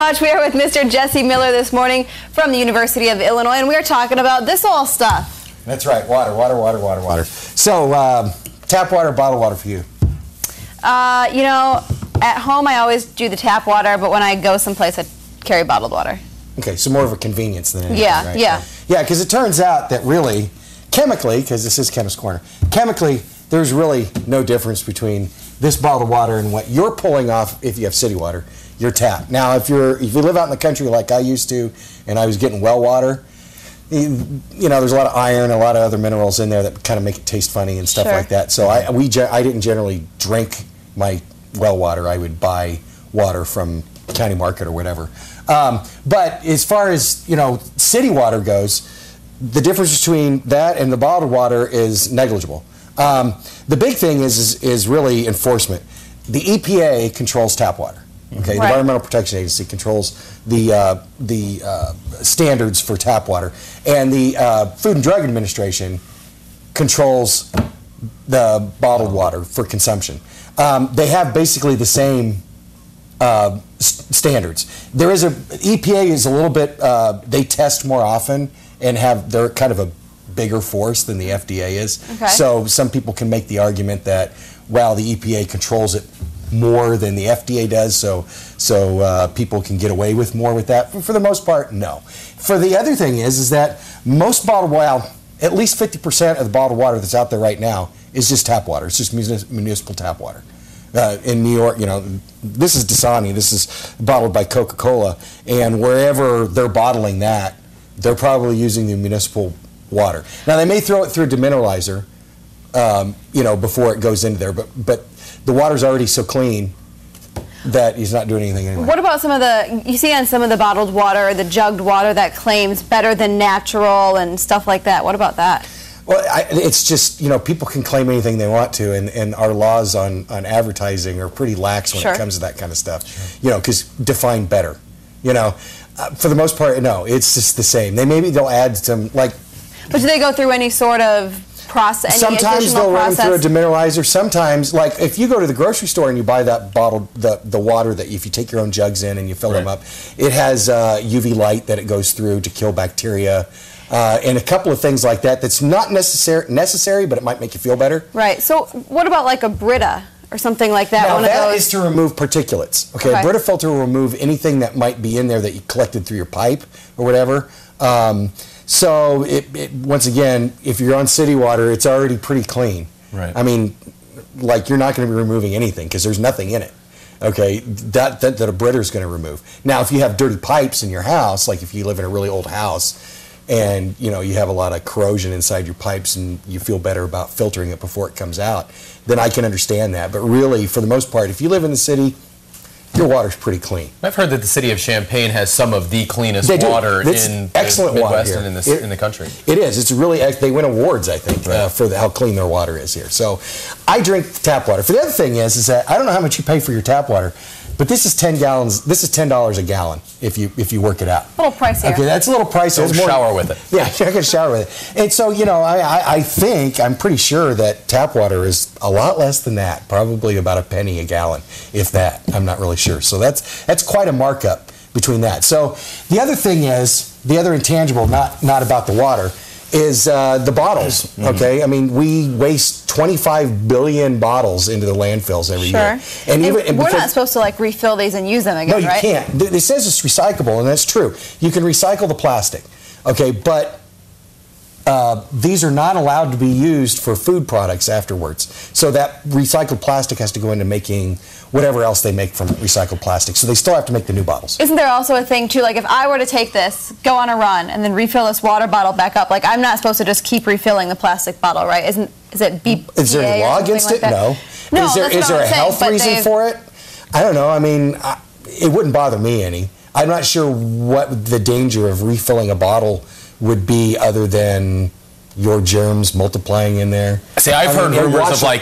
We are with Mr. Jesse Miller this morning from the University of Illinois, and we are talking about this all stuff. That's right, water. So, tap water, bottled water for you? You know, at home I always do the tap water, but when I go someplace I carry bottled water. Okay, so more of a convenience than anything, yeah, right? Yeah, yeah, because it turns out that really, chemically, because this is Chemist Corner, chemically, there's really no difference between this bottled water and what you're pulling off if you have city water, your tap. Now, if you live out in the country like I used to, and I was getting well water, you know, there's a lot of iron, a lot of other minerals in there that kind of make it taste funny and stuff like that. So I didn't generally drink my well water. I would buy water from County Market or whatever. But as far as, you know, city water goes, the difference between that and the bottled water is negligible. The big thing is really enforcement. The EPA controls tap water. Okay, the Environmental Protection Agency controls the standards for tap water, and the Food and Drug Administration controls the bottled water for consumption. They have basically the same standards. EPA is a little bit, they test more often and they're kind of a bigger force than the FDA is. Okay. So some people can make the argument that, well, the EPA controls it more than the FDA does, so people can get away with more with that. For the most part, no. For the other thing is that most bottled water, at least 50% of the bottled water that's out there right now is just tap water. It's just municipal tap water. In New York, you know, this is Dasani. This is bottled by Coca-Cola, and wherever they're bottling that, they're probably using the municipal water. Now, they may throw it through a demineralizer, you know, before it goes into there, but the water's already so clean that he's not doing anything anyway. What about some of you see on some of the bottled water, the jugged water that claims better than natural and stuff like that? What about that? Well, it's just, you know, people can claim anything they want to, and our laws on advertising are pretty lax when it comes to that kind of stuff. You know, because define better. You know, for the most part, no, it's just the same. They'll add some, like... But do they go through any sort of process? Sometimes they'll run through a demineralizer. Sometimes, like if you go to the grocery store and you buy that bottle, the water that if you take your own jugs in and you fill them up, it has UV light that it goes through to kill bacteria. And a couple of things like that that's not necessary, but it might make you feel better. Right. So what about like a Brita or something like that? Now, that is to remove particulates. Okay, a Brita filter will remove anything that might be in there that you collected through your pipe or whatever. So once again, if you're on city water, it's already pretty clean. Right. I mean, like you're not going to be removing anything because there's nothing in it. Okay, that a Brita is going to remove. Now, if you have dirty pipes in your house, like if you live in a really old house, and you know you have a lot of corrosion inside your pipes and you feel better about filtering it before it comes out, then I can understand that. But really, for the most part, if you live in the city, your water's pretty clean. I've heard that the city of Champaign has some of the cleanest water in the Midwest and in the country. It is. It's really, they win awards, I think, for how clean their water is here. So I drink tap water. For the other thing is that I don't know how much you pay for your tap water, but this is 10 gallons. This is $10 a gallon if you work it out. A little pricier. Okay, that's a little pricier. Don't shower with it. Yeah, you're going to shower with it. And so, you know, I'm pretty sure that tap water is a lot less than that, probably about a penny a gallon, if that. I'm not really sure. So that's quite a markup between that. So the other thing is, the other intangible, not about the water, is the bottles, okay? I mean, we waste 25 billion bottles into the landfills every year. And we're not supposed to, like, refill these and use them again, right? No, you can't. It says it's recyclable, and that's true. You can recycle the plastic, okay? But these are not allowed to be used for food products afterwards. So that recycled plastic has to go into making whatever else they make from recycled plastic. So they still have to make the new bottles. Isn't there also a thing, too, like if I were to take this, go on a run, and then refill this water bottle back up, like I'm not supposed to just keep refilling the plastic bottle, right? Is it BPA? Is there a law against it? No. No, is there a health reason for it? I don't know. I mean, it wouldn't bother me any. I'm not sure what the danger of refilling a bottle would be other than your germs multiplying in there. See, I've heard rumors of like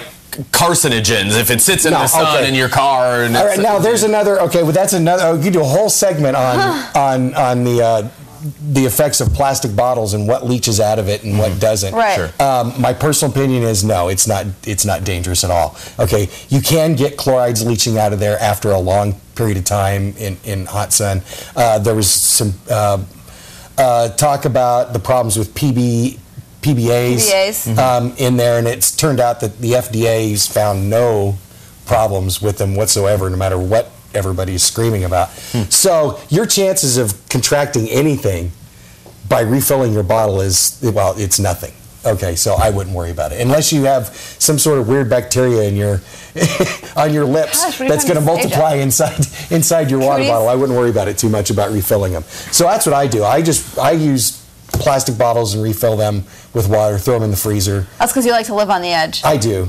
carcinogens if it sits in the sun in your car. And all right, now there's another. Okay, well that's another. You do a whole segment on the effects of plastic bottles and what leaches out of it and what doesn't. Right. Sure. My personal opinion is no, it's not dangerous at all. Okay, you can get chlorides leaching out of there after a long period of time in hot sun. There was some talk about the problems with PBAs. In there, and it's turned out that the FDA's found no problems with them whatsoever, no matter what everybody's screaming about. So your chances of contracting anything by refilling your bottle is, well, it's nothing. Okay, so I wouldn't worry about it unless you have some sort of weird bacteria in your on your lips that's going to multiply inside your water bottle. I wouldn't worry about it too much about refilling them. So that's what I do. I use plastic bottles and refill them with water, throw them in the freezer. That's because you like to live on the edge. I do.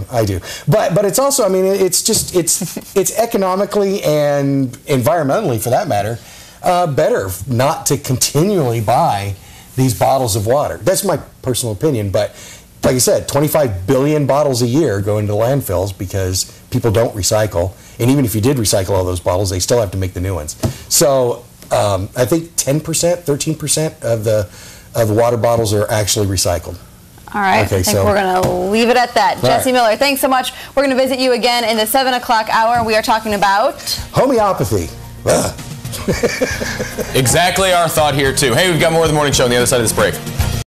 But it's also, I mean, it's just it's economically and environmentally, for that matter, better not to continually buy these bottles of water. That's my personal opinion, but like I said, 25 billion bottles a year go into landfills because people don't recycle, and even if you did recycle all those bottles, they still have to make the new ones. So I think 10%, 13% of the water bottles are actually recycled. All right, okay, I think we're going to leave it at that. Jesse Miller, thanks so much. We're going to visit you again in the 7 o'clock hour. We are talking about homeopathy. Exactly our thought here, too. Hey, we've got more of the morning show on the other side of this break.